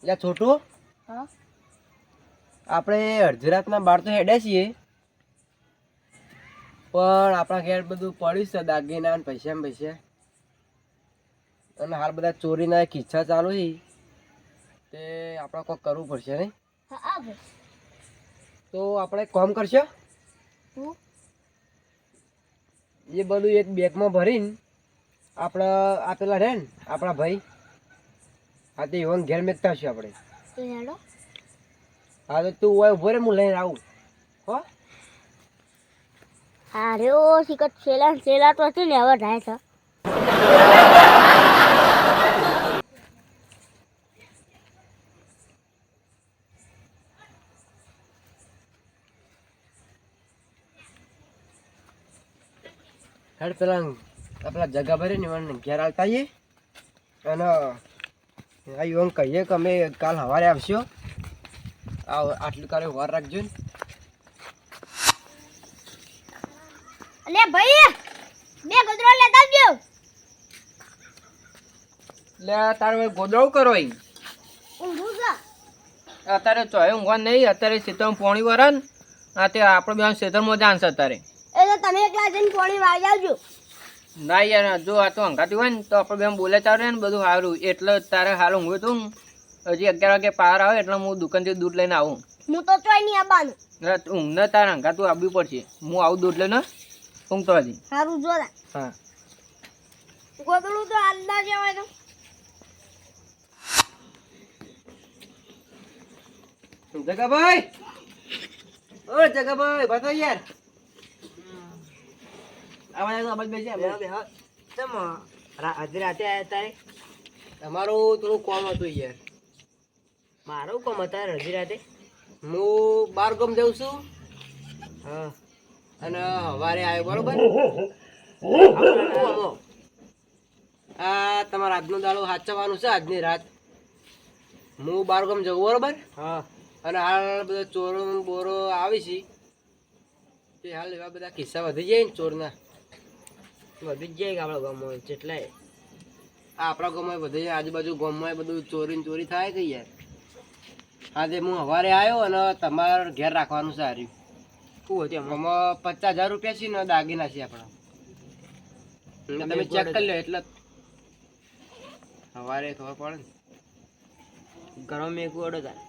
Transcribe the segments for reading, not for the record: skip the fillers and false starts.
યા છોટું હા આપણે અડધી રાતના બહાર તો હેડ્યા છીએ પણ આપણા ઘેર બધું પડ્યું છે દાગીના ને પૈસા અને હાલ બધા ચોરીના કિસ્સા ચાલુ છે તે આપણે કોઈક કરવું પડશે નહીં હા ભાઈ તો આપણે કામ કરશો હું એ બધું એક બેગમાં ભરીને આપણે આપેલા રહે ને આપણા ભાઈ હા તે એવન ઘેર મેકતા હશું આપણે તો હેડો હા તો તું હોય ઉભો રે હું લઈને આવું હો અરે ઓ શિકત છેલા તો હતી ને હવે જાય છે હેડ પેલા આપણા જગા ભરી ને મને ઘેર આવતા આવીએ અને આ એવન કહીએ કે અમે કાલ સવારે આવશો આટલું કાલે વાર રાખજો ને અલે ભાઈ બે ગોદરો લેતા આવજો એટલે તારે ગોદડું કરો અહીં ઊંઘું છે અત્યારે ચોય ઊંઘવા નહીં અત્યારે ખેતરમાં પોણી વરણ આ તે આપણે બે ખેતરમાં જાણશે અત્યારે એ તો તમે એકલા જઈને પાણી વાળી આવજો ના યાર જો આ તો હંગાતી હોય ને તો આપણે બેન બોલે ચાલે ને બધું સારું એટલે તારે હાલ ઊંઘું તું હજી 11 વાગે પાર આવે એટલે હું દુકાનથી દૂધ લઈને આવું હું તો ચોય નહીં આવવાનું ઊંઘ ને તારે હંગાતું આવવી પડશે હું આવું દૂધ લઈને ઊંઘતો હજી સારું જો હા ગોદડું તો હાલ ના જવાય તો જગાભાઈ ઓ જગાભાઈ બતો યાર આવાજ તો અમલ બેસી બે હા ચમ રાતે આયા તારે તમારું થોડું કોમ હતું યાર મારું કોમ હતા અડધી રાતે હું બાર ગામ જાઉં છું હા અને સવારે આવ્યો બરોબર આ તમારા આજનો દાડો સાચવવાનું છે આજની રાત હું બાર ગામ જવું બરોબર હા અને હાલ બધા ચોરો બોરો આવી છે તે હાલ એવા બધા કિસ્સા વધી જાય ને ચોરના વધી જ જાય કે આપણા ગામમાં જેટલાય આપણા ગામમાં વધી જાય આજુબાજુ ગામમાં બધું ચોરી થાય કે યાર આજે હું સવારે આવ્યો અને તમારે ઘેર રાખવાનું છે હાર્યું શું હતું એમાં 50,000 રૂપિયા છે ને દાગીના છે આપણા તમે ચેક કરી લો એટલે સવારે ખબર પડે ને ઘરમાં એક ઓડો થાય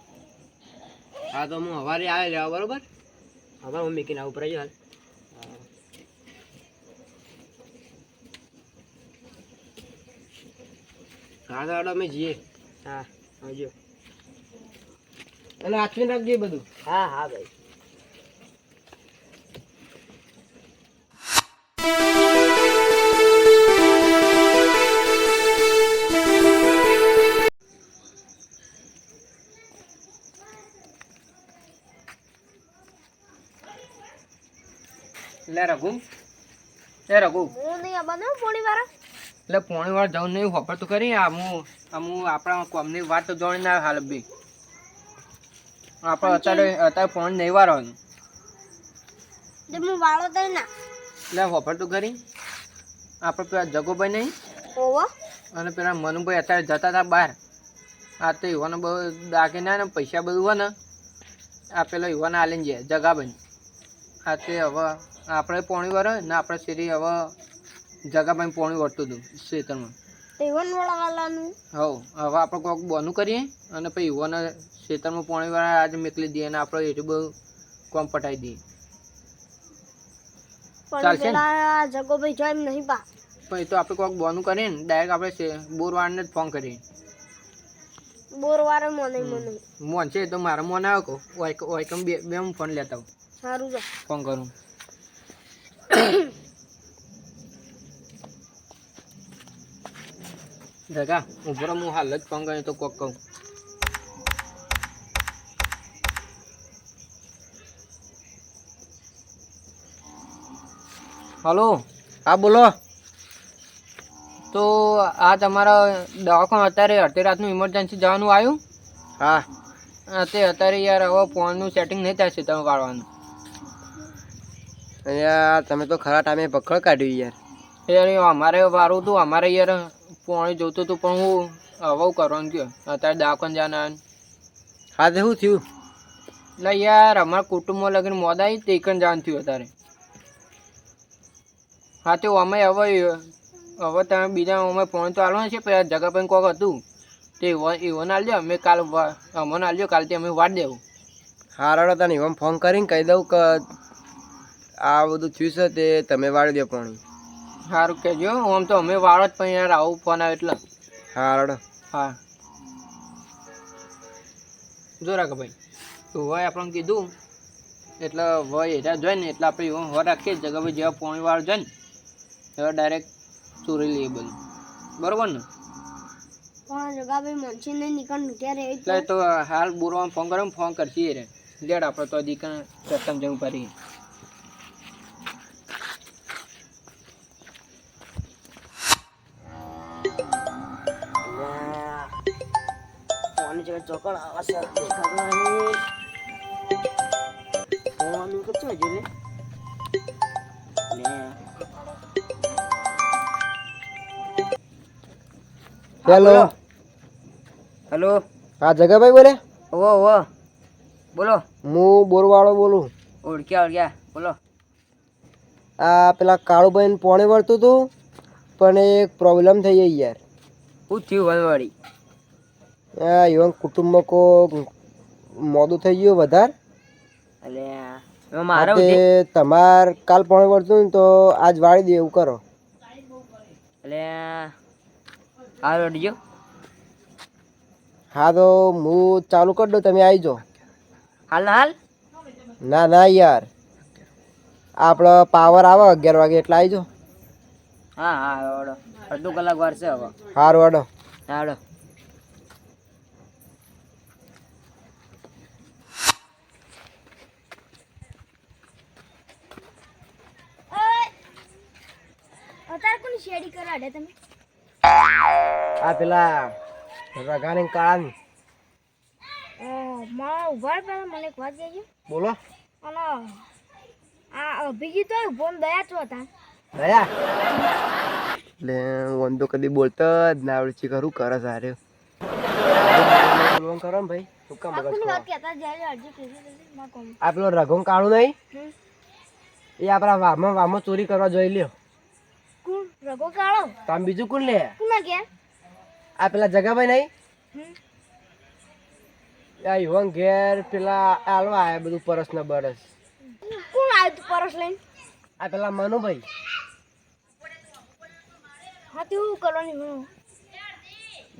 હા તો હું સવારે આવે લેવા બરોબર હવે હું મૂકીને આવું પડે હાલ હા તો અમે જઈએ હા આવજો અને આચવી રાખજો બધું હા હા ભાઈ લે રઘુ હું નહીં આવવાનું પાણી વાળા એટલે પોણી વાર જવું નહીં ખબર તો કરી હું આપણા કોમની વાત તો જોઈ ના હાલ બી આપણે અત્યારે ફોન નહીં વારવાનું હું વાળો તો ના એટલે ખબર તો કરી આપણે પેલા જગોભાઈ નહીં ઓવો અને પેલા મનુભાઈ અત્યારે જતા હતા બહાર આ તો યુવાનો બહુ દાગીના ને પૈસા બધું હોય ને આ પેલો યુવાને આલીને જાય જગાભાઈ આ તે હવે આપણે પોણી વરે ને આપણે શેરી હવે જગાભાઈ પોણી વળતું હતું ખેતરમાં તેવન વાળાનું હવ હવે આપણે કોઈક બોનું કરીએ અને પછી યુવાને ખેતરમાં પોણી વાળા આજે મેકલી દઈએ અને આપણે એટલું બધું કોમ પટાવી દઈએ પણ ચાલશે ને? પેલા જગોભાઈ જોઈમ નહીં પા પછી તો આપણે કોઈક બોનું કરીએ ને ડાયરેક્ટ આપણે બોરવાળાને જ ફોન કરીએ બોર વાળે મને મોન છે તો મારા મોન આવે કહું ઓયકમ બે હું ફોન લેતા આવું સારું જો ફોન કરું જગા ઉભો રહો, હું હાલ જ ફોન કર્યો તો કોક કહું હલો હા બોલો તો આ તમારા દવાખાનું અત્યારે અડધી રાતનું ઇમરજન્સી જવાનું આવ્યું હા તે અત્યારે યાર હવે ફોનનું સેટિંગ નહીં થાય છે તમે વાળવાનું યાર તમે તો ખરા ટાઈમે પકડ કાઢ્યું યાર યાર અમારે વારું હતું અમારે યાર પાણી જોતું હતું પણ હું હવે કરવાનું કયો અત્યારે દવાખાને જવાના હા તે શું થયું? એટલે યાર અમારા કુટુંબમાં લગીને મોદ આવી તે કણ જાણ થયું અત્યારે. હા તે અમે હવે તમે બીજા અમે ફોન તો આલવાનો છે પણ જગા પર કોક હતું તે એવોને આલજો અમે કાલ અમને આલજો કાલથી અમે વાટ દેવું. હા રડો તને એમ ફોન કરીને કહી દઉં કે આ બધું થયું છે તે તમે વાળી દો પાણી. સારું કહેજો આમ તો અમે વાળો જ પણ યાર આવું ફોન આવે એટલે. હા રડો. હા જો રાખ ભાઈ તો હોય આપણને કીધું એટલે હોય એરા જોઈ ને એટલે આપણે એવું હો રાખીએ જગા ભાઈ જેવા પોણી વાળ જોઈ ને એવા ડાયરેક્ટ ચોરી લઈએ બધું બરોબર ને. પણ જગાભાઈ મનસી નહીં નીકળનું ત્યારે એટલે તો હાલ બોરવામાં ફોન કરો ફોન કરશી રે લેડ આપણે તો દીકરા પ્રથમ જવું કરી. ફોન જે ચોકડ આવા સર દેખાતો નહીં. ફોન કચ્ચો જો લે હેલો. હેલો. હા જગાભાઈ બોલે? ઓ બોલો. હું બોરવાળો બોલું. ઓળખ્યા બોલો. આ પેલા કાળુભાઈને પોણે વળતું હતું પણ એક પ્રોબ્લેમ થઈ ગઈ યાર. શું થયું વનવાડી? હા એવા કુટુંબમાં કોઈ મોડું થઈ ગયું વધારે એટલે મારે તે તમારે કાલ પોણે વળતું ને તો આજ વાળી દે એવું કરો. એટલે હાલ વળજો. હા તો હું ચાલુ કરી દઉં તમે આવી જાઓ. હાલ ના યાર આપણો પાવર આવે 11 વાગે એટલે આવી જાઓ. હા વડો અડધો કલાક વાર છે હવે. સારું વાડો. હાડો. અત્યારે કોની શેડી કરાડે તમે? આ પેલા રગાની કાળાની. મારા ઉભા પહેલા મને એક વાત કહેજો. બોલો. અને આ અભિજીત તો ઉભો દયા છો હતા. દયા એટલે વન તો કદી બોલતા જ ના આવડે છે ખરું કરે સારે બોલવાનું કરો ને ભાઈ. શું કામ બગાડ કોની કરો? વાત કહેતા જાય અરજી કીધી માં કોમ. આ પેલો રઘોન કાળું નહીં એ આપણા વામમાં ચોરી કરવા જોઈ લ્યો. કોણ રગો કાળો? તમે બીજું કોણ લે? કોના કે? આ પેલા જગાભાઈ નહીં હમ. આ યુવાન ઘેર પેલા આલવા આયા બધું પરસ ના બરસ. કોણ આવ્યું તું પરસ લઈને? આ પેલા મનુભાઈ. હા તે શું કરવાની હું?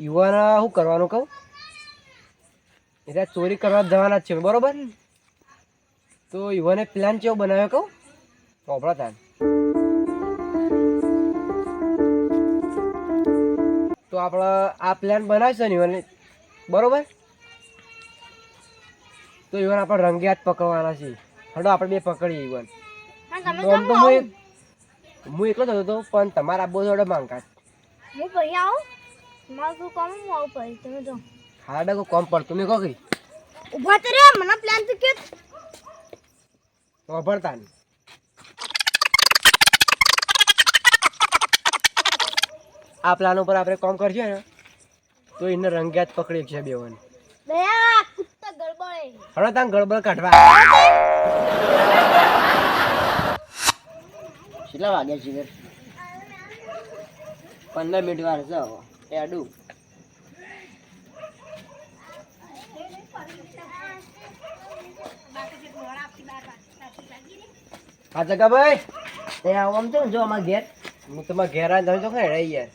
યુવાન શું કરવાનું કહું એટલે ચોરી કરવા જવાના જ છે બરોબર. તો યુવાને પ્લાન કેવો બનાવ્યો કહું ચોપડા તાન. તો આપણે આ પ્લાન બનાવશે ને યુવાને બરોબર. તો યુવાન આપણે રંગે હાથ પકડવાના છે. હડો આપણે બે પકડીએ યુવાન. હા તમે તો આમ તો હું એકલો જ હતો પણ તમારા આબો જોડે માંગા. હું પછી આવું મારું શું કામ હું આવું પછી તમે જો. હા ડગો કોમ પડતું મેં કહી ઉભા તો રે મને પ્લાન તો કે વાપરતા ને. આ પ્લાન ઉપર આપણે કામ કરશે ને તો એને રંગ્યાત પકડી છે બેવાને. દયા કુત્તા ગડબડે. હવે તાન ગડબડ કાઢવા. કેટલા વાગ્યા છે? 15 મિનિટ વાર છે હવે એડું. હા જગાભાઈ એ આમ તો જો અમારા ઘેર હું તમારા ઘેર આવીને તમે તો ખરી રહી યાર.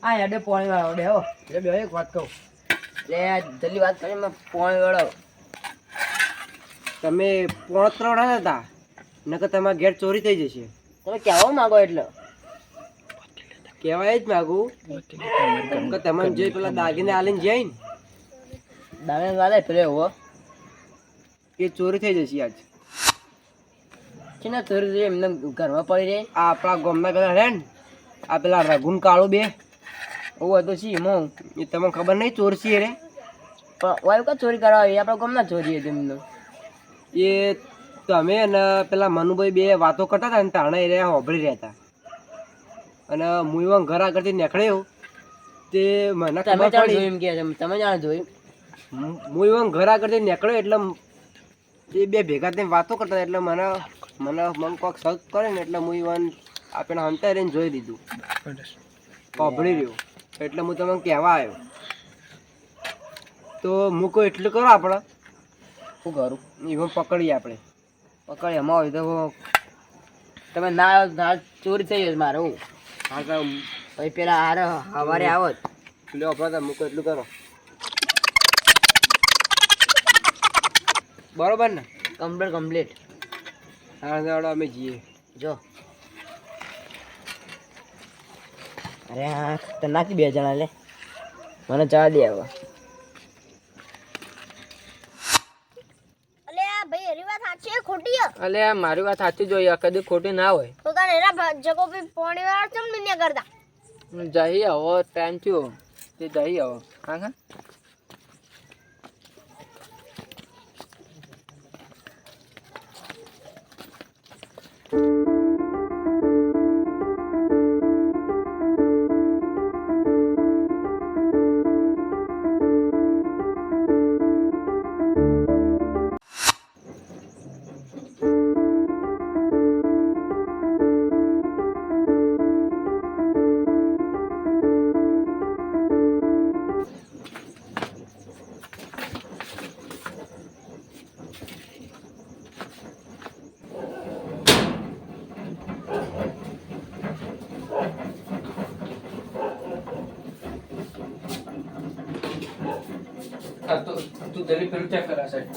આ એડે પોણી વાળો બે હો. એટલે બે એક વાત કહું લે જલ્દી વાત કરી મેં પોણી વાળો. તમે 3:30 હતા નકર તમારા ઘેર ચોરી થઈ જશે. તમે કહેવા માંગો એટલે કહેવાય જ માગું કે તમે જે પેલા દાગીને આલીને જાય ને દાવે વાલે પેલે હો એ ચોરી થઈ જશે આજ. છે ને થોડી એમને ઘરમાં પડી રહે. આ આપણા ગામના પેલા રહે ને આ પેલા રઘુન કાળું બે ઓવો તો છી મો એ તમને ખબર નહીં ચોર છે રે. પણ ઓય કા ચોરી કરવા આવી આપણે ગમના ચોરી હતી એમને. એ તમે અને પેલા મનુભાઈ બે વાતો કરતા હતા ને તાણે એ રહ્યા હોભળી રહ્યા હતા અને હું એવા ઘર આગળથી નીકળ્યો તે મને તમે ખબર જાણ પડી. જોયું એમ કે તમે જાણ જોયું. હું એવા ઘર આગળ નીકળ્યો એટલે એ બે ભેગા થઈને વાતો કરતા એટલે મને કોઈક શક કરે ને એટલે હું એવા આપણે હંતા રહીને જોઈ લીધું, કોભળી રહ્યો એટલે હું તમને કહેવા આવ્યો. તો હું કોઈ એટલું કરો આપણે શું કરું એમાં પકડીએ આપણે પકડીએ એમાં હોય તો તમે ના ચોરી થઈ જાય મારે હું હા તો પછી પેલા હારે સવારે આવો જ લો આપણે મૂકો એટલું કરો બરોબર ને કમ્પ્લીટ. હા ચાલો અમે જઈએ. જો અરે હા ખતરનાક 2 જણા લે મને ચા દે આવા. અલે આ ભાઈ હરી વાત સાચી છે ખોટી છે? અલે મારી વાત સાચી જોઈએ કદી ખોટી ના હોય. તો તારે એરા જગો પી પોણી વાળા ચમ નહીં કરતા? જઈ આવો ટાઈમ થયો તે જઈ આવો. હા હા તું જલ્દી પેલું ચેક કરા સાહેબ.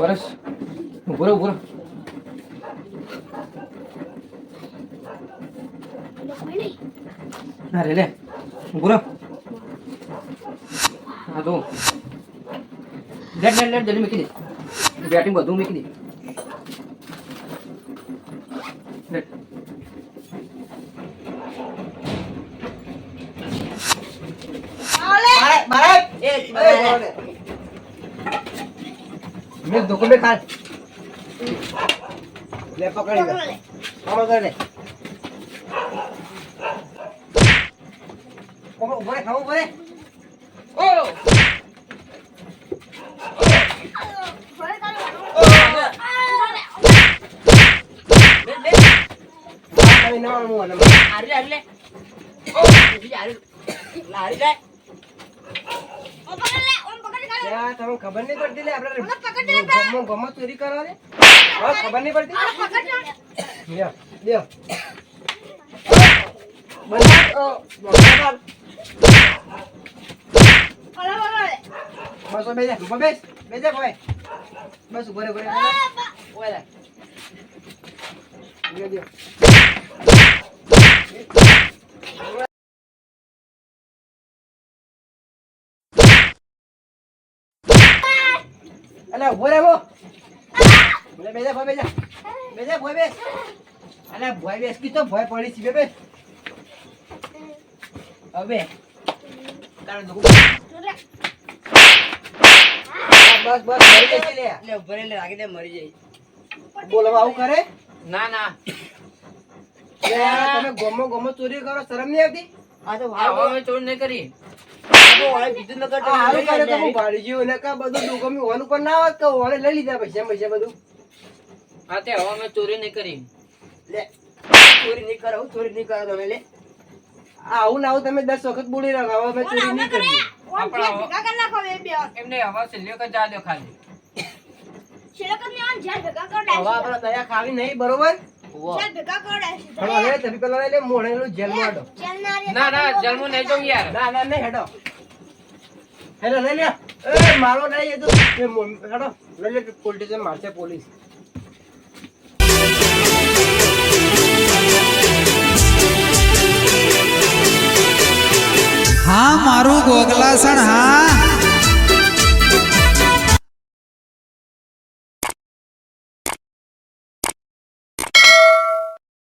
બરસ ઉભો ના રે લે ઉભો હા તો લેટ જલ્દી મૂકી દે બેટિંગ બધું મૂકી દે લેટ. મેં ધોકો બે ખાલ લે પકડી લે આમાં કર લે ઉભો રે ખાવું પડે. ઓ તમે ખબર નહીં પડતી લે આપણે ગમો ચોરી કરવા દે ખબર નહીં પડતી લ્યો લ્યો બસ બેજા બેજા ભાઈ બસ ઉભો રે ઓય લે અલા ઉભો રે બો બોલે બેજા ભાઈ બેજા ભાઈ બેસ અલા ભાઈ બેસ કી તો ભાઈ પડી છે બે હવે કારણ દુખો બસ મરી જશે લે ઉભો રે લે લાગી દે મરી જાય. બોલો આવું કરે ના તમે ગમો ચોરી કરો શરમ નહીં આવતી? આ તો મેં ચોરી નહીં કરી. કીધું ન કરતો હારું કરે તો હું ભાડી ગયું ને કા બધું ડોકમી ઓનું પણ ના હોત કે ઓને લઈ લીધા પૈસા બધું. હા તે હવે મેં ચોરી નહીં કરી. લે ચોરી નહીં કરો ચોરી નહીં કરો તમે લે આવું ના આવું તમે 10 વખત બોલી રહ્યા હવે મેં ચોરી નહીં કરી. એમને હવા છેલ્લે કે જા દો ખાલી હવે આપણે દયા ખાવી નહીં બરોબર પણ હવે તમે પેલા લઈ લે મોણેલું જેલમાં આડો. ના જન્મ નહીં જવું યાર. ના નહીં હેડો હેડો લઈ લે એ મારો નહીં એ તો હેડો લઈ લે પોલીસ સ્ટેશન મારશે પોલીસ. હા મારું ગોગલાસણ હા